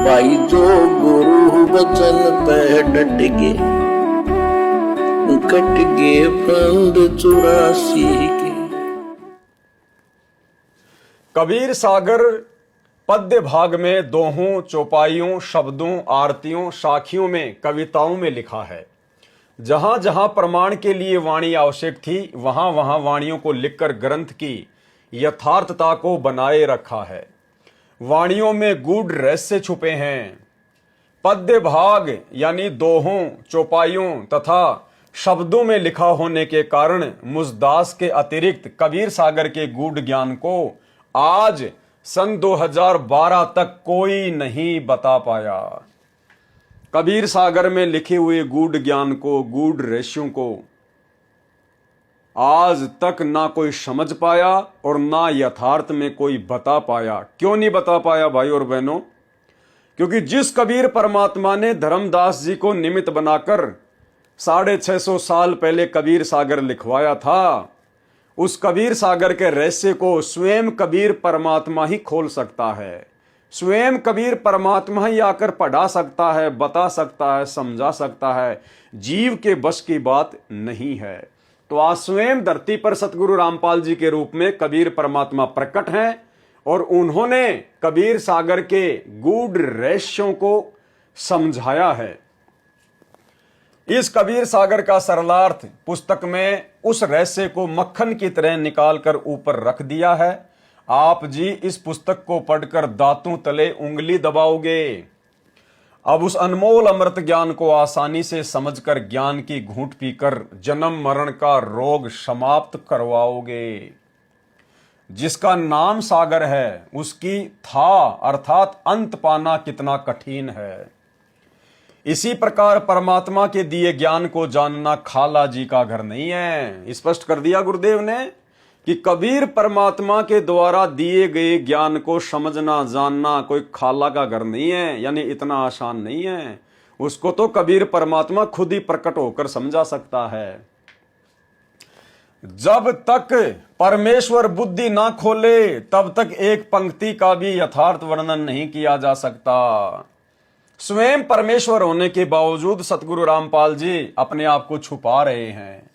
भाई जो गुरु वचन पे डट के कट गए फंद 84 के। कबीर सागर पद्य भाग में दोहों, चौपाइयों, शब्दों, आरतियों, साखियों में, कविताओं में लिखा है। जहां जहां प्रमाण के लिए वाणी आवश्यक थी वहां वहां वाणियों को लिखकर ग्रंथ की यथार्थता को बनाए रखा है। वाणियों में गूढ़ रहस्य छुपे हैं। पद्य भाग यानी दोहों, चौपाइयों तथा शब्दों में लिखा होने के कारण मुझदास के अतिरिक्त कबीर सागर के गूढ़ ज्ञान को आज सन 2012 तक कोई नहीं बता पाया। कबीर सागर में लिखे हुए गूढ़ ज्ञान को, गूढ़ रहस्यों को आज तक ना कोई समझ पाया और ना यथार्थ में कोई बता पाया। क्यों नहीं बता पाया भाई और बहनों? क्योंकि जिस कबीर परमात्मा ने धर्मदास जी को निमित्त बनाकर 650 साल पहले कबीर सागर लिखवाया था, उस कबीर सागर के रहस्य को स्वयं कबीर परमात्मा ही खोल सकता है। स्वयं कबीर परमात्मा ही आकर पढ़ा सकता है, बता सकता है, समझा सकता है। जीव के बस की बात नहीं है। तो आज स्वयं धरती पर सतगुरु रामपाल जी के रूप में कबीर परमात्मा प्रकट हैं और उन्होंने कबीर सागर के गूढ़ रहस्यों को समझाया है। इस कबीर सागर का सरलार्थ पुस्तक में उस रहस्य को मक्खन की तरह निकालकर ऊपर रख दिया है। आप जी इस पुस्तक को पढ़कर दांतों तले उंगली दबाओगे। अब उस अनमोल अमृत ज्ञान को आसानी से समझकर ज्ञान की घूंट पीकर जन्म मरण का रोग समाप्त करवाओगे। जिसका नाम सागर है उसकी था अर्थात अंत पाना कितना कठिन है। इसी प्रकार परमात्मा के दिए ज्ञान को जानना खाला जी का घर नहीं है। स्पष्ट कर दिया गुरुदेव ने कि कबीर परमात्मा के द्वारा दिए गए ज्ञान को समझना, जानना कोई खाला का घर नहीं है, यानी इतना आसान नहीं है। उसको तो कबीर परमात्मा खुद ही प्रकट होकर समझा सकता है। जब तक परमेश्वर बुद्धि ना खोले तब तक एक पंक्ति का भी यथार्थ वर्णन नहीं किया जा सकता। स्वयं परमेश्वर होने के बावजूद सतगुरु रामपाल जी अपने आप को छुपा रहे हैं।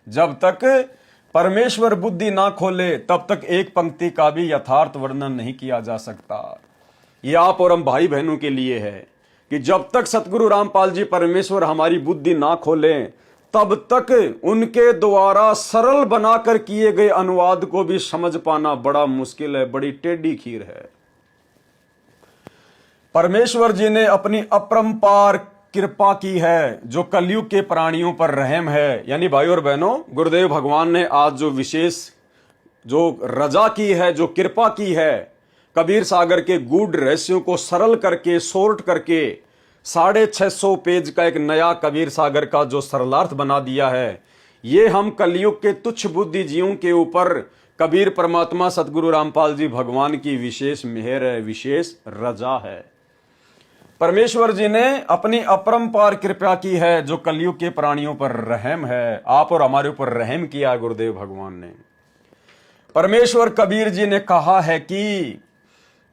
जब तक परमेश्वर बुद्धि ना खोले तब तक एक पंक्ति का भी यथार्थ वर्णन नहीं किया जा सकता। यह आप और हम भाई बहनों के लिए है कि जब तक सतगुरु रामपाल जी परमेश्वर हमारी बुद्धि ना खोले तब तक उनके द्वारा सरल बनाकर किए गए अनुवाद को भी समझ पाना बड़ा मुश्किल है, बड़ी टेढ़ी खीर है। परमेश्वर जी ने अपनी अपरंपार कृपा की है जो कलयुग के प्राणियों पर रहम है। यानी भाई और बहनों, गुरुदेव भगवान ने आज जो विशेष जो रजा की है, जो कृपा की है, कबीर सागर के गूढ़ रहस्यों को सरल करके, सोर्ट करके 650 पेज का एक नया कबीर सागर का जो सरलार्थ बना दिया है, ये हम कलयुग के तुच्छ बुद्धिजीवियों के ऊपर कबीर परमात्मा सतगुरु रामपाल जी भगवान की विशेष मेहर है, विशेष रजा है। परमेश्वर जी ने अपनी अपरंपार कृपा की है जो कलयुग के प्राणियों पर रहम है। आप और हमारे ऊपर रहम किया गुरुदेव भगवान ने। परमेश्वर कबीर जी ने कहा है कि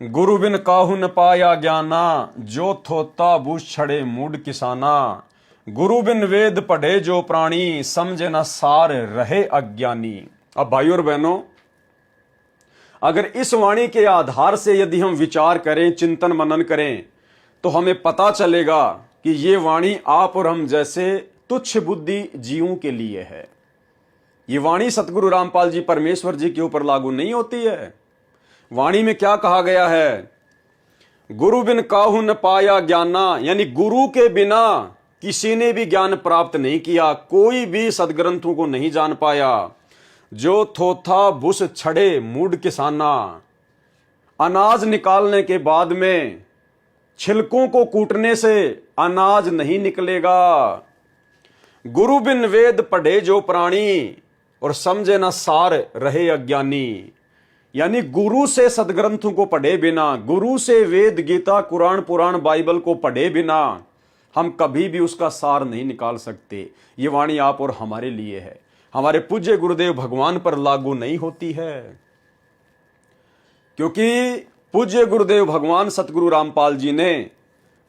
गुरु बिन काहू न पाया ज्ञाना, जो थोता बूझ छड़े मूड किसाना। गुरु बिन वेद पढ़े जो प्राणी, समझे न सार रहे अज्ञानी। अब भाई और बहनों, अगर इस वाणी के आधार से यदि हम विचार करें, चिंतन मनन करें, तो हमें पता चलेगा कि ये वाणी आप और हम जैसे तुच्छ बुद्धि जीवों के लिए है। ये वाणी सतगुरु रामपाल जी परमेश्वर जी के ऊपर लागू नहीं होती है। वाणी में क्या कहा गया है? गुरु बिन काहू न पाया ज्ञाना, यानी गुरु के बिना किसी ने भी ज्ञान प्राप्त नहीं किया, कोई भी सदग्रंथों को नहीं जान पाया। जो थोथा बुस छड़े मूड किसाना, अनाज निकालने के बाद में छिलकों को कूटने से अनाज नहीं निकलेगा। गुरु बिन वेद पढ़े जो प्राणी, और समझे न सार रहे अज्ञानी। यानी गुरु से सदग्रंथों को पढ़े बिना, गुरु से वेद, गीता, कुरान, पुराण, बाइबल को पढ़े बिना हम कभी भी उसका सार नहीं निकाल सकते। ये वाणी आप और हमारे लिए है, हमारे पूज्य गुरुदेव भगवान पर लागू नहीं होती है। क्योंकि पूज्य गुरुदेव भगवान सतगुरु रामपाल जी ने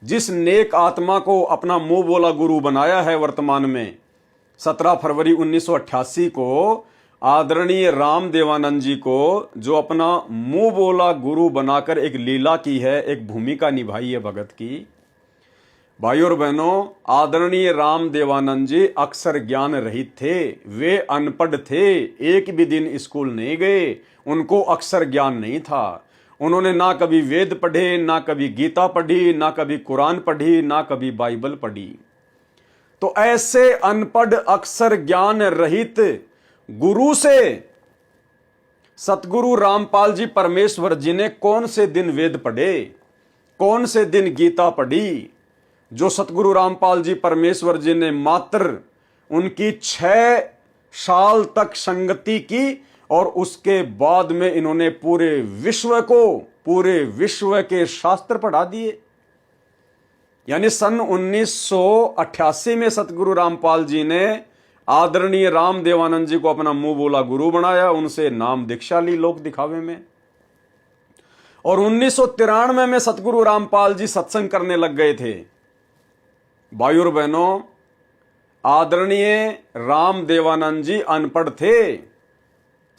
जिस नेक आत्मा को अपना मुंह बोला गुरु बनाया है वर्तमान में, 17 फरवरी 1988 को आदरणीय राम देवानंद जी को जो अपना मुंह बोला गुरु बनाकर एक लीला की है, एक भूमिका निभाई है भगत की। भाइयों और बहनों, आदरणीय राम देवानंद जी अक्षर ज्ञान रहित थे, वे अनपढ़ थे, एक भी दिन स्कूल नहीं गए, उनको अक्षर ज्ञान नहीं था। उन्होंने ना कभी वेद पढ़े, ना कभी गीता पढ़ी, ना कभी कुरान पढ़ी, ना कभी बाइबल पढ़ी। तो ऐसे अनपढ़ अक्षर ज्ञान रहित गुरु से सतगुरु रामपाल जी परमेश्वर जी ने कौन से दिन वेद पढ़े, कौन से दिन गीता पढ़ी, जो सतगुरु रामपाल जी परमेश्वर जी ने मात्र उनकी 6 साल तक संगति की और उसके बाद में इन्होंने पूरे विश्व के शास्त्र पढ़ा दिए। यानी सन 1988 में सतगुरु रामपाल जी ने आदरणीय राम देवानंद जी को अपना मुंह बोला गुरु बनाया, उनसे नाम दीक्षा ली लोक दिखावे में। और 1993 में सतगुरु रामपाल जी सत्संग करने लग गए थे। भाइयों और बहनों, आदरणीय राम देवानंद जी अनपढ़ थे।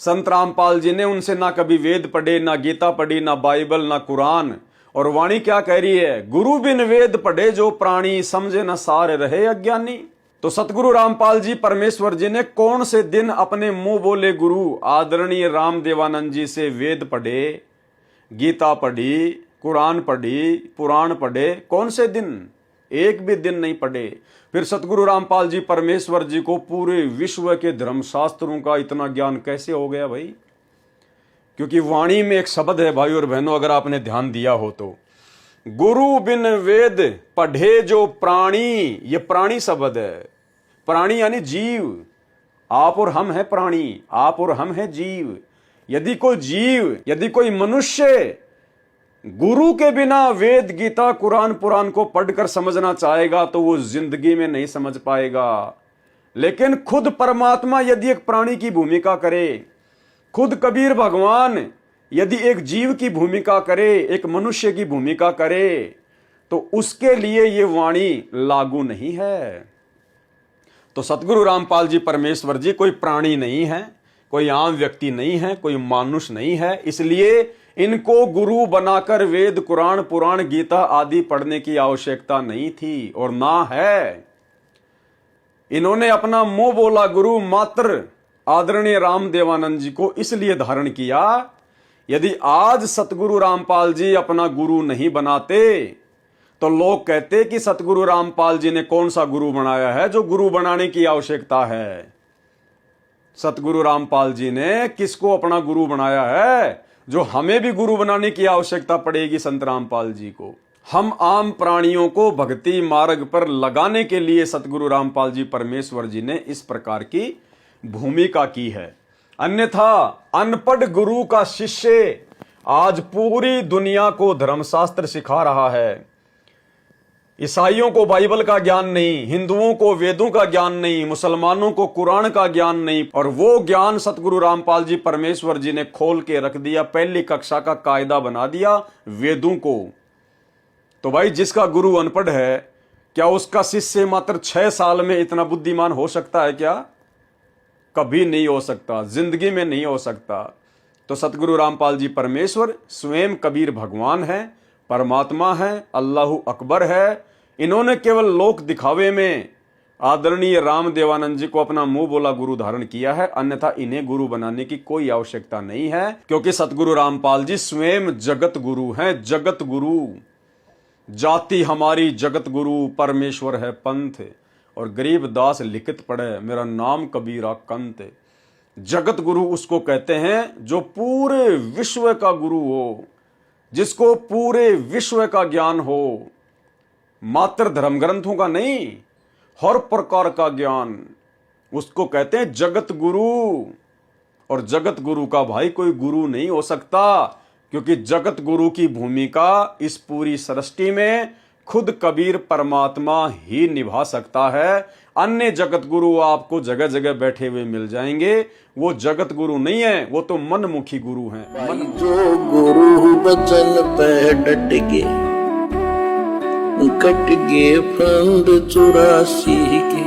संत रामपाल जी ने उनसे ना कभी वेद पढ़े, ना गीता पढ़ी, ना बाइबल, ना कुरान। और वाणी क्या कह रही है? गुरु बिन वेद पढ़े जो प्राणी, समझे न सार रहे अज्ञानी। तो सतगुरु रामपाल जी परमेश्वर जी ने कौन से दिन अपने मुंह बोले गुरु आदरणीय राम देवानंद जी से वेद पढ़े, गीता पढ़ी, कुरान पढ़ी, पुराण पढ़े? कौन से दिन? एक भी दिन नहीं पढ़े। फिर सतगुरु रामपाल जी परमेश्वर जी को पूरे विश्व के धर्मशास्त्रों का इतना ज्ञान कैसे हो गया भाई? क्योंकि वाणी में एक शब्द है भाई और बहनों, अगर आपने ध्यान दिया हो तो, गुरु बिन वेद पढ़े जो प्राणी, ये प्राणी शब्द है। प्राणी यानी जीव। आप और हम है प्राणी, आप और हम है जीव। यदि कोई जीव, यदि कोई मनुष्य गुरु के बिना वेद, गीता, कुरान, पुराण को पढ़कर समझना चाहेगा तो वो जिंदगी में नहीं समझ पाएगा। लेकिन खुद परमात्मा यदि एक प्राणी की भूमिका करे, खुद कबीर भगवान यदि एक जीव की भूमिका करे, एक मनुष्य की भूमिका करे, तो उसके लिए ये वाणी लागू नहीं है। तो सतगुरु रामपाल जी परमेश्वर जी कोई प्राणी नहीं है, कोई आम व्यक्ति नहीं है, कोई मानुष नहीं है। इसलिए इनको गुरु बनाकर वेद, कुरान, पुराण, गीता आदि पढ़ने की आवश्यकता नहीं थी और ना है। इन्होंने अपना मुंह बोला गुरु मात्र आदरणीय राम देवानंद जी को इसलिए धारण किया। यदि आज सतगुरु रामपाल जी अपना गुरु नहीं बनाते तो लोग कहते कि सतगुरु रामपाल जी ने कौन सा गुरु बनाया है जो गुरु बनाने की आवश्यकता है। सतगुरु रामपाल जी ने किसको अपना गुरु बनाया है जो हमें भी गुरु बनाने की आवश्यकता पड़ेगी? संत रामपाल जी को। हम आम प्राणियों को भक्ति मार्ग पर लगाने के लिए सतगुरु रामपाल जी परमेश्वर जी ने इस प्रकार की भूमिका की है। अन्यथा अनपढ़ गुरु का शिष्य आज पूरी दुनिया को धर्मशास्त्र सिखा रहा है। ईसाइयों को बाइबल का ज्ञान नहीं, हिंदुओं को वेदों का ज्ञान नहीं, मुसलमानों को कुरान का ज्ञान नहीं, और वो ज्ञान सतगुरु रामपाल जी परमेश्वर जी ने खोल के रख दिया, पहली कक्षा का कायदा बना दिया वेदों को। तो भाई जिसका गुरु अनपढ़ है, क्या उसका शिष्य मात्र 6 साल में इतना बुद्धिमान हो सकता है क्या? कभी नहीं हो सकता, जिंदगी में नहीं हो सकता। तो सतगुरु रामपाल जी परमेश्वर स्वयं कबीर भगवान है, परमात्मा है, अल्लाहु अकबर है। इन्होंने केवल लोक दिखावे में आदरणीय राम देवानंद जी को अपना मुंह बोला गुरु धारण किया है, अन्यथा इन्हें गुरु बनाने की कोई आवश्यकता नहीं है, क्योंकि सतगुरु रामपाल जी स्वयं जगत गुरु हैं। जगत गुरु, जाति हमारी जगत गुरु, परमेश्वर है पंथ, और गरीब दास लिखित पढ़े मेरा नाम कबीरा कंत। जगत गुरु उसको कहते हैं जो पूरे विश्व का गुरु हो, जिसको पूरे विश्व का ज्ञान हो, मात्र धर्म ग्रंथों का नहीं, हर प्रकार का ज्ञान, उसको कहते हैं जगत गुरु। और जगत गुरु का भाई कोई गुरु नहीं हो सकता, क्योंकि जगत गुरु की भूमिका इस पूरी सृष्टि में खुद कबीर परमात्मा ही निभा सकता है। अन्य जगत गुरु आपको जगह जगह बैठे हुए मिल जाएंगे, वो जगत गुरु नहीं है, वो तो मनमुखी गुरु हैं। जो गुरु बचन पे डट के कट गए फंद 84 के,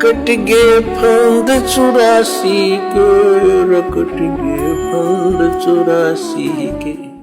कट गए फंद 84 के, कट गए फंद 84 के।